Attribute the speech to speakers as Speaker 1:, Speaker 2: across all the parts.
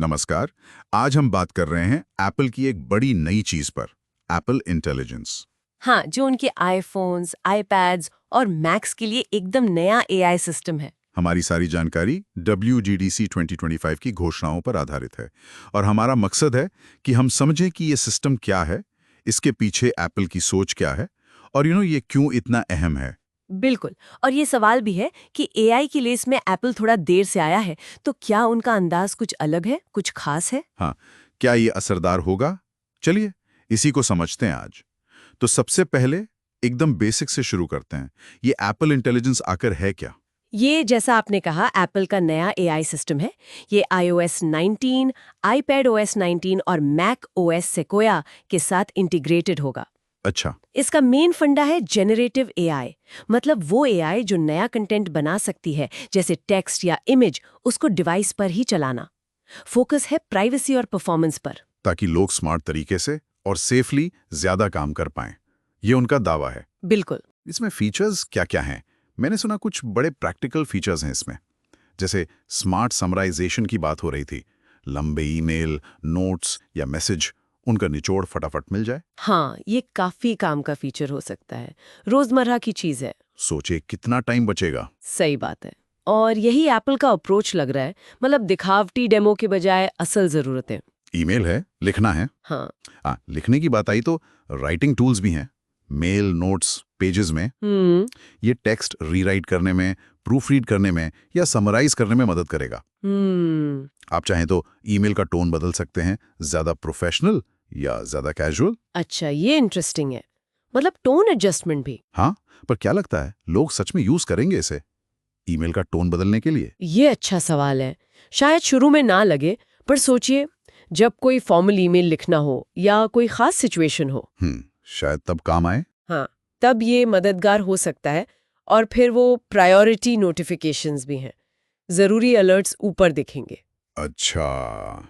Speaker 1: नमस्कार। आज हम बात कर रहे हैं एप्पल की एक बड़ी नई चीज पर, एप्पल इंटेलिजेंस।
Speaker 2: हाँ, जो उनके आईफोन्स, आईपैड्स और मैक्स के लिए एकदम नया एआई सिस्टम है।
Speaker 1: हमारी सारी जानकारी WGDC 2025 की घोषणाओं पर आधारित है और हमारा मकसद है कि हम समझें कि ये सिस्टम क्या है, इसके पीछे एप्पल की सोच क्या है और ये क्यों इतना अहम है।
Speaker 2: बिल्कुल। और ये सवाल भी है कि एआई की लिस्ट में एप्पल थोड़ा देर से आया है, तो क्या उनका अंदाज कुछ अलग है, कुछ खास है?
Speaker 1: हाँ, क्या ये असरदार होगा? चलिए इसी को समझते हैं आज। तो सबसे पहले एकदम बेसिक से शुरू करते हैं। ये एप्पल इंटेलिजेंस आकर है क्या?
Speaker 2: ये जैसा आपने कहा एप्पल का नया एआई सिस्टम है। ये iOS 19, iPadOS 19 और macOS Sequoia के साथ इंटीग्रेटेड होगा।
Speaker 1: अच्छा।
Speaker 2: इसका मेन फंडा है जेनरेटिव एआई, मतलब वो एआई जो नया कंटेंट बना सकती है, जैसे टेक्स्ट या इमेज, उसको डिवाइस पर ही चलाना। फोकस है प्राइवेसी और परफॉर्मेंस पर।
Speaker 1: ताकि लोग स्मार्ट तरीके से और सेफली ज्यादा काम कर पाएं। ये उनका दावा है।
Speaker 2: बिल्कुल।
Speaker 1: इसमें फीचर्स क्या-क्या हैं? मैंने सुना कुछ बड़े प्रैक्टिकल फीचर्स हैं इसमें। जैसे स्मार्ट समराइजेशन की बात हो रही थी। लंबे ईमेल, नोट्स या मैसेज, उनका निचोड़ फटाफट मिल जाए।
Speaker 2: हाँ, ये काफी काम का फीचर हो सकता है। रोजमर्रा की चीज है।
Speaker 1: सोचे कितना टाइम बचेगा।
Speaker 2: सही बात है। और यही एप्पल का अप्रोच लग रहा है, मतलब दिखावटी डेमो के बजाय असल जरूरत है।
Speaker 1: ईमेल है, लिखना है।
Speaker 2: हाँ।
Speaker 1: लिखने की बात आई तो राइटिंग टूल्स भी हैं। मेल, नोट्स, पेजेस में ये टेक्स्ट रीराइट करने में, प्रूफ रीड करने में या समराइज करने में मदद करेगा। आप चाहें तो ईमेल का टोन बदल सकते हैं, ज्यादा प्रोफेशनल या ज्यादा कैजुअल।
Speaker 2: अच्छा, ये इंटरेस्टिंग है। मतलब टोन एडजस्टमेंट भी।
Speaker 1: हाँ, पर क्या लगता है लोग सच में यूज करेंगे इसे ईमेल का टोन बदलने के लिए?
Speaker 2: ये अच्छा सवाल है। शायद शुरू में ना लगे, पर सोचिए, जब कोई फॉर्मल ईमेल लिखना हो या कोई खास सिचुएशन हो,
Speaker 1: शायद तब काम आए।
Speaker 2: हाँ, तब ये मददगार हो सकता है। और फिर वो प्रायोरिटी नोटिफिकेशंस भी हैं, जरूरी अलर्ट्स ऊपर दिखेंगे।
Speaker 1: अच्छा,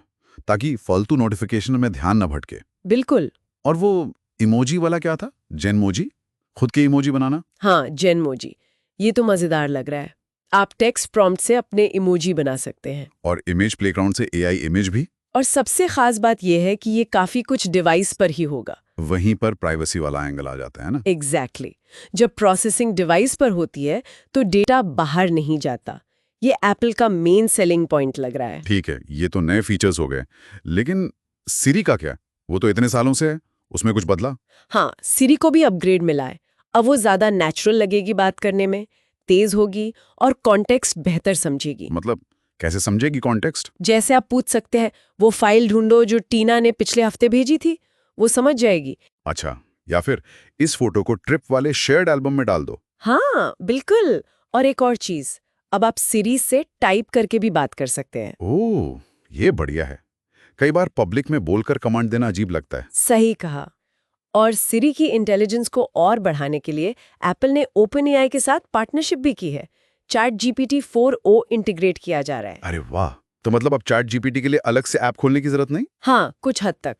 Speaker 1: ताकि फालतू नोटिफिकेशन में ध्यान न भटके।
Speaker 2: बिल्कुल।
Speaker 1: और वो इमोजी वाला क्या था, जेनमोजी, खुद के इमोजी बनाना?
Speaker 2: हाँ, जेनमोजी। ये तो मजेदार लग रहा है। आप टेक्स्ट प्रॉम्प्ट से अपने इमोजी बना सकते हैं।
Speaker 1: और इमेज प्लेग्राउंड से AI इमेज भी।
Speaker 2: और सबसे खास बात यह है कि ये काफी कुछ डिवाइस पर ही होगा।
Speaker 1: वहीं पर प्राइवेसी वाला एंगल आ जाता है ना।
Speaker 2: एग्जैक्टली। जब प्रोसेसिंग डिवाइस पर होती है तो डेटा बाहर नहीं जाता। ये एप्पल का मेन सेलिंग पॉइंट लग रहा है।
Speaker 1: ठीक है, ये तो नए फीचर्स हो गए, लेकिन सिरी का क्या? वो तो इतने सालों से है, उसमें कुछ बदला?
Speaker 2: हाँ, सिरी को भी अपग्रेड मिला है। अब वो ज्यादा नेचुरल लगेगी बात करने में, तेज होगी और कॉन्टेक्स्ट बेहतर समझेगी।
Speaker 1: मतलब कैसे समझेगी कॉन्टेक्स्ट?
Speaker 2: जैसे आप पूछ सकते हैं, वो फाइल ढूंढो जो टीना ने पिछले हफ्ते भेजी थी, वो समझ जाएगी।
Speaker 1: अच्छा, या फिर इस फोटो को ट्रिप वाले शेयर्ड एल्बम में डाल दो।
Speaker 2: हाँ, बिल्कुल। और एक और चीज, अब आप सिरी से टाइप करके भी बात कर सकते हैं।
Speaker 1: ओह, ये बढ़िया है। कई बार पब्लिक में बोलकर कमांड देना अजीब लगता है।
Speaker 2: सही कहा। और सिरी की इंटेलिजेंस को और बढ़ाने के लिए एप्पल ने ओपनएआई के साथ पार्टनरशिप भी की है। ChatGPT 4o इंटीग्रेट किया जा रहा है।
Speaker 1: अरे वाह, तो मतलब अब ChatGPT के लिए अलग से ऐप खोलने की जरूरत नहीं?
Speaker 2: हाँ, कुछ हद तक।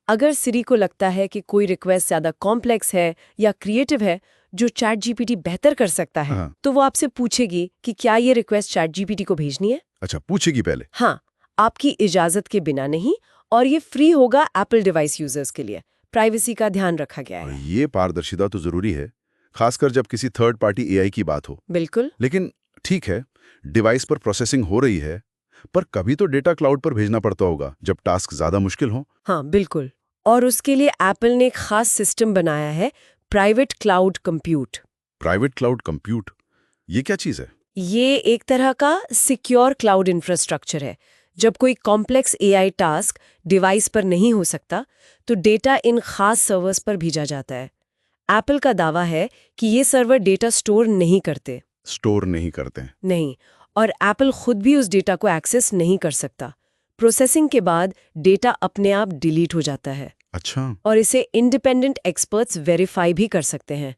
Speaker 2: अगर सिरी को लगता है कि कोई रिक्वेस्ट ज्यादा कॉम्प्लेक्स है या क्रिएटिव है जो ChatGPT बेहतर कर सकता है,
Speaker 1: हाँ।
Speaker 2: तो वो आपसे पूछेगी कि क्या ये रिक्वेस्ट ChatGPT को भेजनी है।
Speaker 1: अच्छा, पूछेगी पहले?
Speaker 2: हाँ, आपकी इजाजत के बिना नहीं। और ये फ्री होगा एप्पल डिवाइस यूजर्स के लिए। प्राइवेसी का ध्यान रखा गया
Speaker 1: और
Speaker 2: है।
Speaker 1: ये पारदर्शिता तो जरूरी है, खासकर जब किसी थर्ड पार्टी AI की बात हो।
Speaker 2: बिल्कुल।
Speaker 1: लेकिन ठीक है, डिवाइस पर प्रोसेसिंग हो रही है, पर कभी तो डेटा क्लाउड पर भेजना पड़ता होगा जब टास्क ज्यादा मुश्किल हो।
Speaker 2: हाँ, बिल्कुल। और उसके लिए एप्पल ने एक खास सिस्टम बनाया है, private cloud compute.
Speaker 1: Private cloud compute, ये क्या चीज है?
Speaker 2: ये एक तरह का सिक्योर क्लाउड इंफ्रास्ट्रक्चर है। जब कोई कॉम्प्लेक्स एआई टास्क डिवाइस पर नहीं हो सकता, तो डेटा इन खास सर्वर्स पर भेजा जाता है। एप्पल का दावा है कि ये सर्वर डेटा स्टोर नहीं करते।
Speaker 1: स्टोर नहीं करते हैं?
Speaker 2: नहीं। और एप्पल खुद भी उस डेटा को एक्सेस नहीं कर सकता। प्रोसेसिंग के बाद डेटा अपने आप डिलीट हो जाता है।
Speaker 1: अच्छा।
Speaker 2: और इसे इंडिपेंडेंट एक्सपर्ट्स वेरीफाई भी कर सकते हैं।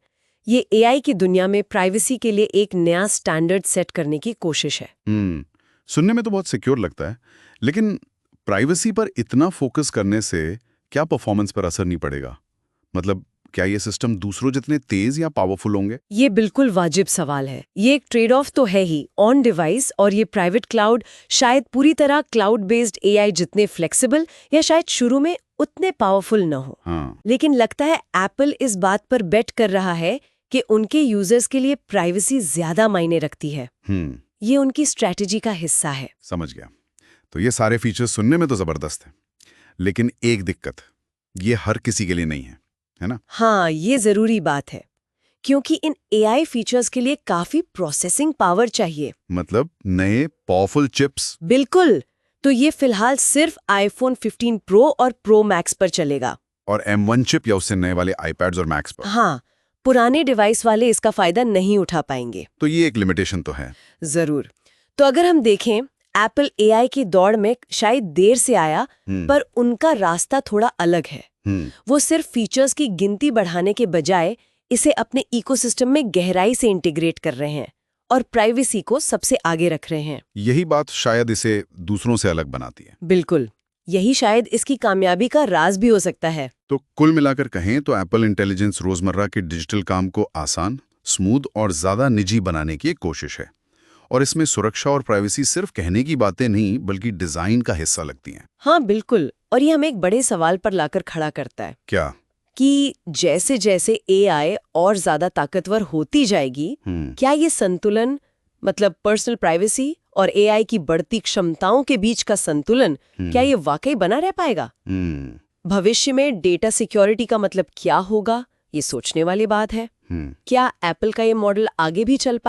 Speaker 2: ये एआई की दुनिया में प्राइवेसी के लिए एक नया स्टैंडर्ड सेट करने की कोशिश है।
Speaker 1: सुनने में तो बहुत सिक्योर लगता है, लेकिन प्राइवेसी पर इतना फोकस करने से क्या परफॉर्मेंस पर असर नहीं पड़ेगा? मतलब क्या ये सिस्टम दूसरों जितने तेज या पावरफुल होंगे?
Speaker 2: ये बिल्कुल वाजिब सवाल है। ये एक ट्रेड ऑफ तो है ही ऑन डिवाइस, और ये प्राइवेट क्लाउड शायद पूरी तरह क्लाउड बेस्ड एआई जितने फ्लेक्सिबल या शायद शुरू में उतने पावरफुल न हो।
Speaker 1: हाँ।
Speaker 2: लेकिन लगता है एप्पल इस बात पर बेट कर रहा है कि उनके यूजर्स के लिए प्राइवेसी ज्यादा मायने रखती है। ये उनकी स्ट्रैटेजी का हिस्सा है।
Speaker 1: समझ गया। तो ये सारे फीचर्स सुनने में तो जबरदस्त है, लेकिन एक दिक्कत, ये हर किसी के लिए नहीं है ना?
Speaker 2: हाँ, ये जरूरी बात है, क्योंकि इन एआई फीचर्स के लिए काफी प्रोसेसिंग पावर चाहिए।
Speaker 1: मतलब नए पावरफुल चिप्स?
Speaker 2: बिल्कुल। तो ये फिलहाल सिर्फ आईफोन 15 प्रो और प्रो मैक्स पर चलेगा।
Speaker 1: और M1 चिप या उससे नए वाले आईपैड्स और मैक्स पर?
Speaker 2: हाँ, पुराने डिवाइस वाले इसका फायदा नहीं उठा पाएंगे।
Speaker 1: तो ये एक लिमिटेशन तो है।
Speaker 2: जरूर। तो अगर हम देखें, एप्पल एआई की दौड़ में शायद देर से आया, पर उनका रास्ता थोड़ा अलग है। वो सिर्फ फीचर्स की गिनती बढ़ाने के बजाय इसे अपने इकोसिस्टम में गहराई से इंटीग्रेट कर रहे हैं और प्राइवेसी को सबसे आगे रख रहे हैं।
Speaker 1: यही बात शायद इसे दूसरों से अलग बनाती है।
Speaker 2: बिल्कुल, यही शायद इसकी कामयाबी का राज भी हो सकता है।
Speaker 1: तो कुल मिलाकर कहें तो एप्पल इंटेलिजेंस रोजमर्रा के डिजिटल काम को आसान, स्मूथ और ज्यादा निजी बनाने की एक कोशिश है। और इसमें सुरक्षा और प्राइवेसी सिर्फ कहने की बातें नहीं, बल्कि डिजाइन का हिस्सा लगती हैं।
Speaker 2: हाँ बिल्कुल, और ये हमें एक बड़े सवाल पर लाकर खड़ा करता है।
Speaker 1: क्या?
Speaker 2: कि जैसे जैसे एआई और ज्यादा ताकतवर होती जाएगी, क्या ये संतुलन, मतलब पर्सनल प्राइवेसी और एआई की बढ़ती क्षमताओं के बीच का संतुलन, क्या ये वाकई बना रह पाएगा? भविष्य में डेटा सिक्योरिटी का मतलब क्या होगा, ये सोचने वाली बात है। क्या एप्पल का ये मॉडल आगे भी चल